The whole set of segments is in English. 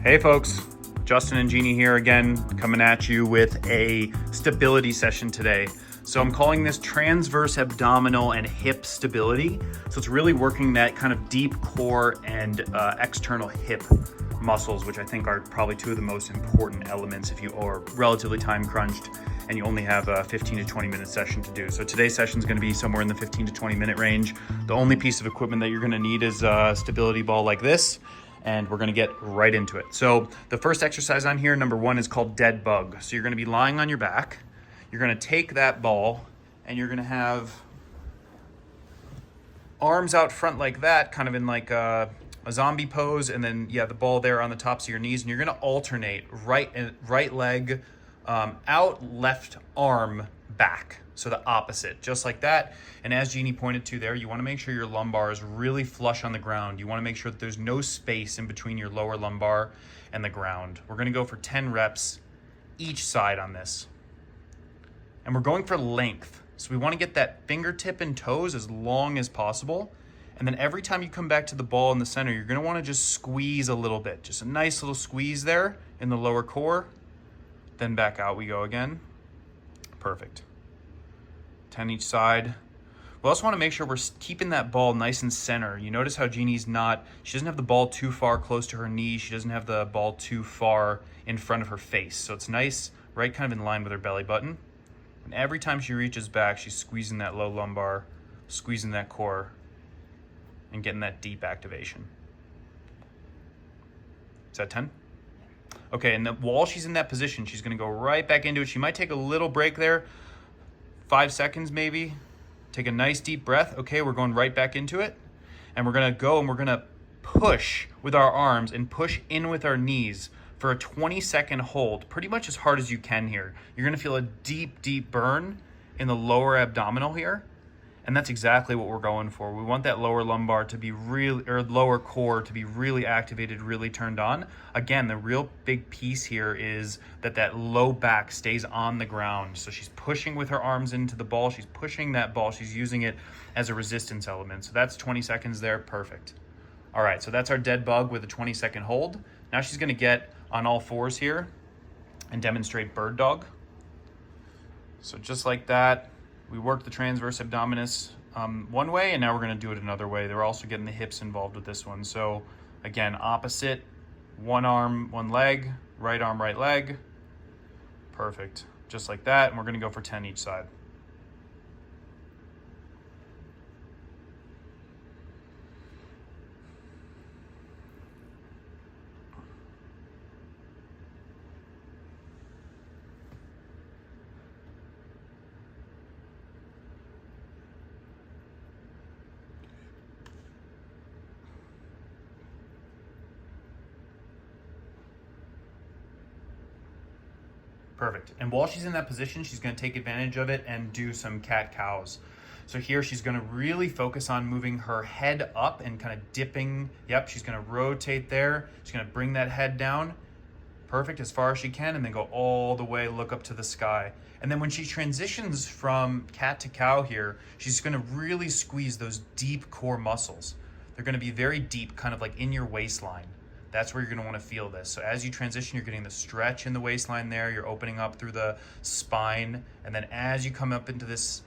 Hey folks, Justin and Jeannie here again, coming at you with a stability session today. So I'm calling this transverse abdominal and hip stability. So it's really working that kind of deep core and external hip muscles, which I think are probably two of the most important elements if you are relatively time crunched and you only have a 15 to 20 minute session to do. So today's session is going to be somewhere in the 15 to 20 minute range. The only piece of equipment that you're going to need is a stability ball like this, and we're going to get right into it. So the first exercise on here, number one, is called dead bug. So you're going to be lying on your back. You're going to take that ball and you're going to have arms out front like that, kind of in like a zombie pose, and then the ball there on the tops of your knees, and you're going to alternate right leg out, left arm back. So the opposite, just like that. And as Jeannie pointed to there, you want to make sure your lumbar is really flush on the ground. You want to make sure that there's no space in between your lower lumbar and the ground. We're going to go for 10 reps each side on this. And we're going for length. So we want to get that fingertip and toes as long as possible. And then every time you come back to the ball in the center, you're going to want to just squeeze a little bit. Just a nice little squeeze there in the lower core. Then back out we go again. Perfect. 10 each side. We also want to make sure we're keeping that ball nice and center. You notice how Jeannie's she doesn't have the ball too far close to her knee. She doesn't have the ball too far in front of her face. So it's nice, right kind of in line with her belly button. And every time she reaches back, she's squeezing that low lumbar, squeezing that core, and getting that deep activation. Is that 10? Okay, and then while she's in that position, she's gonna go right back into it. She might take a little break there, 5 seconds maybe. Take a nice deep breath. Okay, we're going right back into it. And we're gonna go and we're gonna push with our arms and push in with our knees for a 20-second hold, pretty much as hard as you can here. You're gonna feel a deep, deep burn in the lower abdominal here. And that's exactly what we're going for. We want that lower lumbar to be lower core to be really activated, really turned on. Again, the real big piece here is that low back stays on the ground. So she's pushing with her arms into the ball. She's pushing that ball. She's using it as a resistance element. So that's 20 seconds there. Perfect. All right, so that's our dead bug with a 20-second hold. Now she's gonna get on all fours here and demonstrate bird dog. So just like that. We worked the transverse abdominis one way, and now we're going to do it another way. They're also getting the hips involved with this one. So again, opposite, one arm, one leg, right arm, right leg. Perfect. Just like that. And we're going to go for 10 each side. Perfect. And while she's in that position, she's going to take advantage of it and do some cat-cows. So here she's going to really focus on moving her head up and kind of dipping. Yep, she's going to rotate there. She's going to bring that head down. Perfect, as far as she can, and then go all the way, look up to the sky. And then when she transitions from cat to cow here, she's going to really squeeze those deep core muscles. They're going to be very deep, kind of like in your waistline. That's where you're going to want to feel this. So as you transition, you're getting the stretch in the waistline there. You're opening up through the spine. And then as you come up into this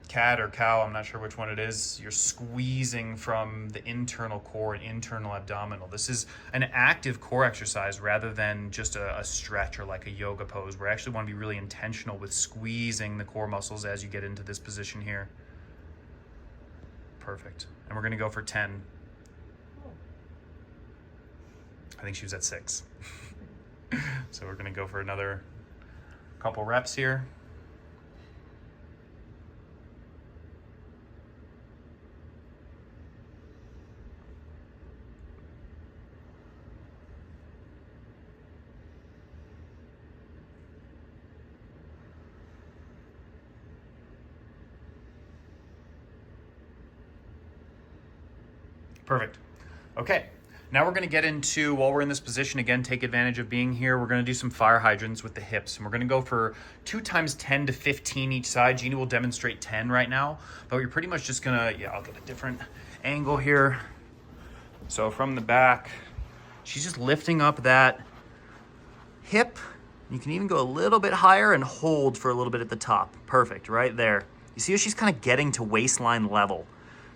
cat or cow, I'm not sure which one it is, you're squeezing from the internal core and internal abdominal. This is an active core exercise rather than just a stretch or like a yoga pose. We actually want to be really intentional with squeezing the core muscles as you get into this position here. Perfect. And we're going to go for 10. I think she was at 6. So we're going to go for another couple reps here. Perfect. Okay. Now we're going to get into, while we're in this position, again, take advantage of being here. We're going to do some fire hydrants with the hips. And we're going to go for 2 times 10 to 15 each side. Jeannie will demonstrate 10 right now. But you're pretty much just going to, I'll get a different angle here. So from the back, She's just lifting up that hip. You can even go a little bit higher and hold for a little bit at the top. Perfect, right there. You see how she's kind of getting to waistline level.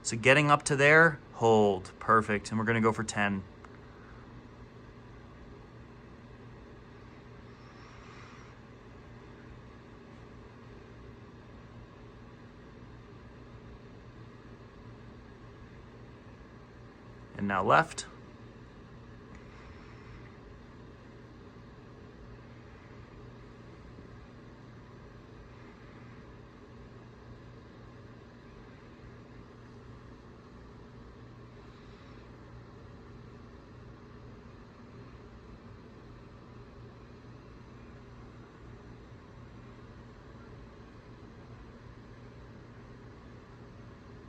So getting up to there, hold, perfect. And we're gonna go for 10. And now left.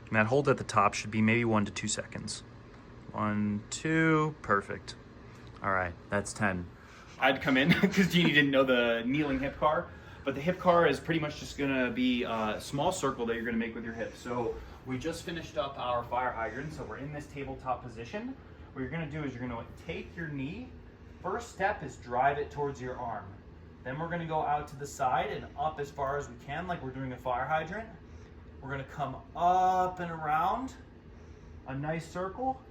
And that hold at the top should be maybe 1 to 2 seconds. 1, 2, perfect. All right, that's 10. I'd come in because Jeannie didn't know the kneeling hip car, but the hip car is pretty much just gonna be a small circle that you're gonna make with your hips. So we just finished up our fire hydrant, so we're in this tabletop position. What you're gonna do is you're gonna take your knee. First step is drive it towards your arm. Then we're gonna go out to the side and up as far as we can, like we're doing a fire hydrant. We're gonna come up and around, a nice circle,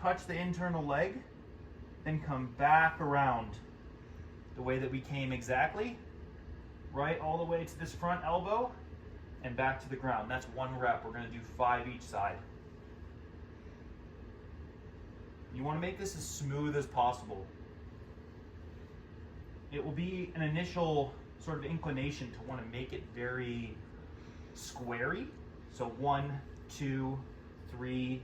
touch the internal leg, then come back around the way that we came exactly, right all the way to this front elbow and back to the ground. That's 1 rep. We're gonna do 5 each side. You wanna make this as smooth as possible. It will be an initial sort of inclination to wanna make it very squarey. So 1, 2, 3,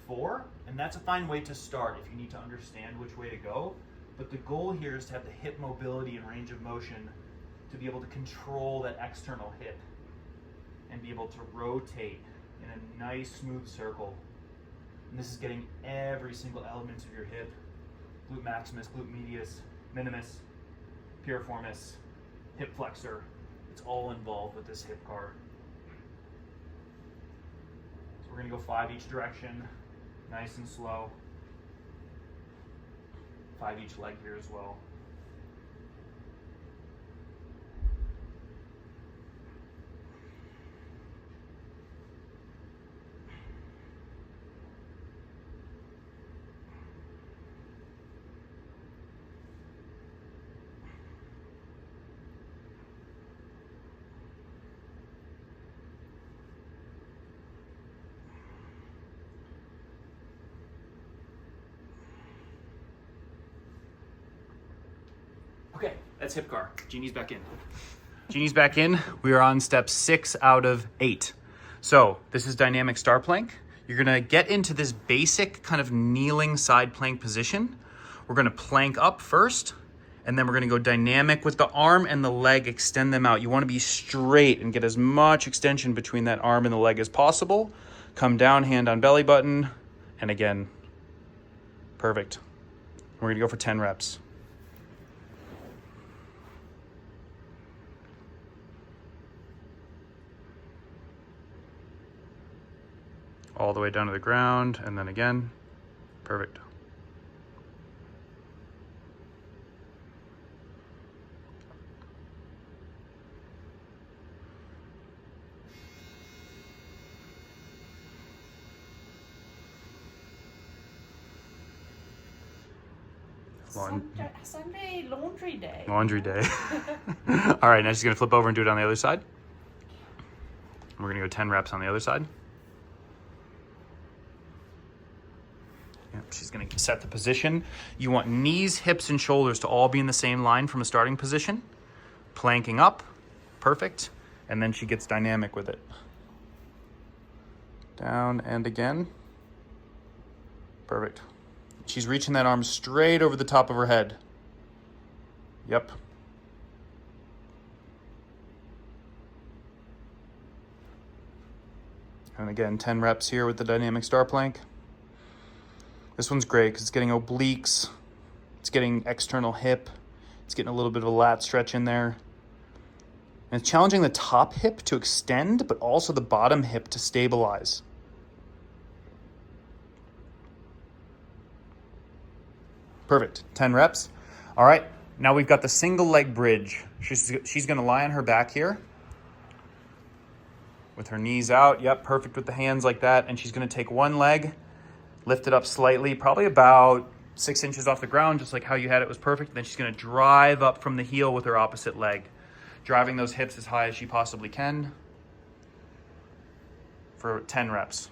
4, and that's a fine way to start if you need to understand which way to go. But the goal here is to have the hip mobility and range of motion to be able to control that external hip and be able to rotate in a nice smooth circle. And this is getting every single element of your hip: glute maximus, glute medius, minimus, piriformis, hip flexor. It's all involved with this hip car. We're gonna go 5 each direction, nice and slow. 5 each leg here as well. Okay, that's hip car. Jeannie's back in. Jeannie's back in. We are on step 6 out of 8. So this is dynamic star plank. You're gonna get into this basic kind of kneeling side plank position. We're gonna plank up first, and then we're gonna go dynamic with the arm and the leg, extend them out. You wanna be straight and get as much extension between that arm and the leg as possible. Come down, hand on belly button, and again, perfect. We're gonna go for 10 reps. All the way down to the ground, and then again. Perfect. Sunday laundry day. Laundry day. All right, now she's gonna flip over and do it on the other side. We're gonna go 10 reps on the other side. Yep, she's gonna set the position. You want knees, hips, and shoulders to all be in the same line from a starting position. Planking up, perfect. And then she gets dynamic with it. Down and again. Perfect. She's reaching that arm straight over the top of her head. Yep. And again, 10 reps here with the dynamic star plank. This one's great because it's getting obliques, it's getting external hip, it's getting a little bit of a lat stretch in there. And it's challenging the top hip to extend, but also the bottom hip to stabilize. Perfect, 10 reps. All right, now we've got the single leg bridge. She's gonna lie on her back here with her knees out. Yep, perfect with the hands like that. And she's gonna take one leg, lift it up slightly, probably about 6 inches off the ground, just like how you had it was perfect. Then she's gonna drive up from the heel with her opposite leg, driving those hips as high as she possibly can for 10 reps.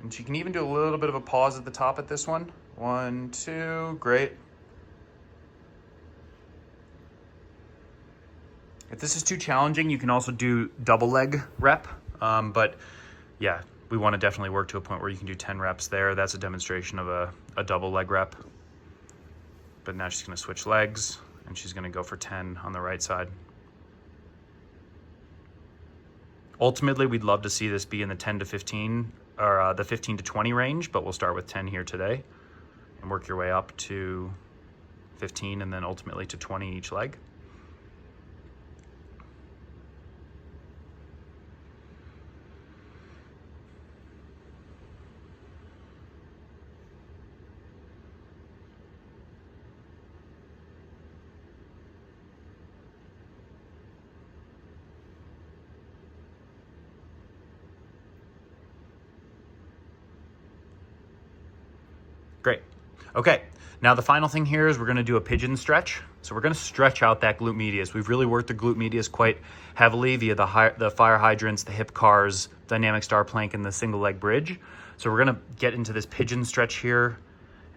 And she can even do a little bit of a pause at the top at this one. 1, 2, great. If this is too challenging, you can also do double leg rep. But yeah, we want to definitely work to a point where you can do 10 reps there. That's a demonstration of a double leg rep. But now she's gonna switch legs and she's gonna go for 10 on the right side. Ultimately, we'd love to see this be in the 10 to 15 or the 15 to 20 range, but we'll start with 10 here today and work your way up to 15 and then ultimately to 20 each leg. Great. Okay, now the final thing here is we're gonna do a pigeon stretch. So we're gonna stretch out that glute medius. We've really worked the glute medius quite heavily via the fire hydrants, the hip cars, dynamic star plank, and the single leg bridge. So we're gonna get into this pigeon stretch here.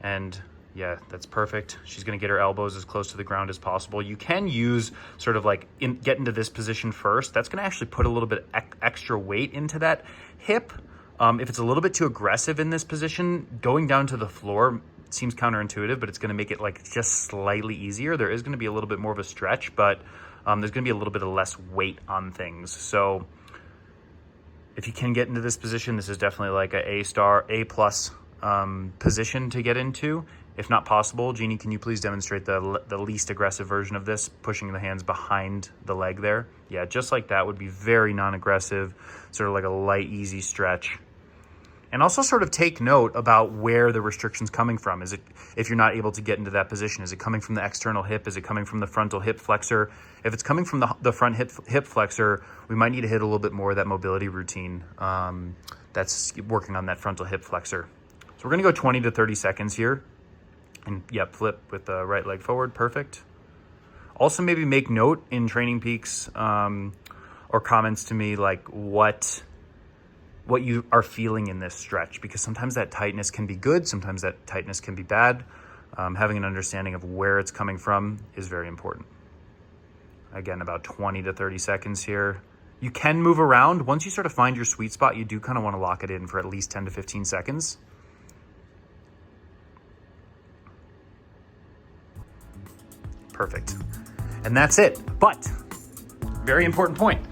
And yeah, that's perfect. She's gonna get her elbows as close to the ground as possible. You can use sort of like, get into this position first. That's gonna actually put a little bit extra weight into that hip. If it's a little bit too aggressive in this position, going down to the floor seems counterintuitive, but it's going to make it like just slightly easier. There is going to be a little bit more of a stretch, but there's going to be a little bit of less weight on things. So if you can get into this position, this is definitely like a A+ position to get into. If not possible, Jeannie, can you please demonstrate the least aggressive version of this, pushing the hands behind the leg there? Yeah, just like that would be very non-aggressive, sort of like a light, easy stretch. And also sort of take note about where the restriction's coming from. Is it, if you're not able to get into that position, is it coming from the external hip? Is it coming from the frontal hip flexor? If it's coming from the front hip flexor, we might need to hit a little bit more of that mobility routine that's working on that frontal hip flexor. So we're gonna go 20 to 30 seconds here. And yep, flip with the right leg forward, perfect. Also maybe make note in Training Peaks or comments to me like what you are feeling in this stretch, because sometimes that tightness can be good, sometimes that tightness can be bad. Having an understanding of where it's coming from is very important. Again, about 20 to 30 seconds here. You can move around. Once you sort of find your sweet spot, you do kind of want to lock it in for at least 10 to 15 seconds. Perfect. And that's it. But very important point,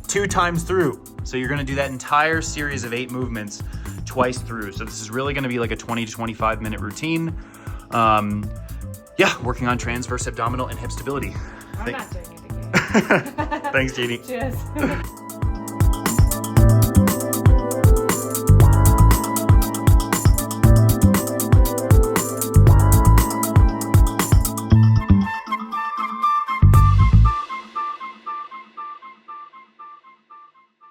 2 times through. So you're gonna do that entire series of 8 movements twice through. So this is really gonna be like a 20 to 25 minute routine. Yeah, working on transverse abdominal and hip stability. I'm not doing it again. Thanks, Jeannie. Cheers.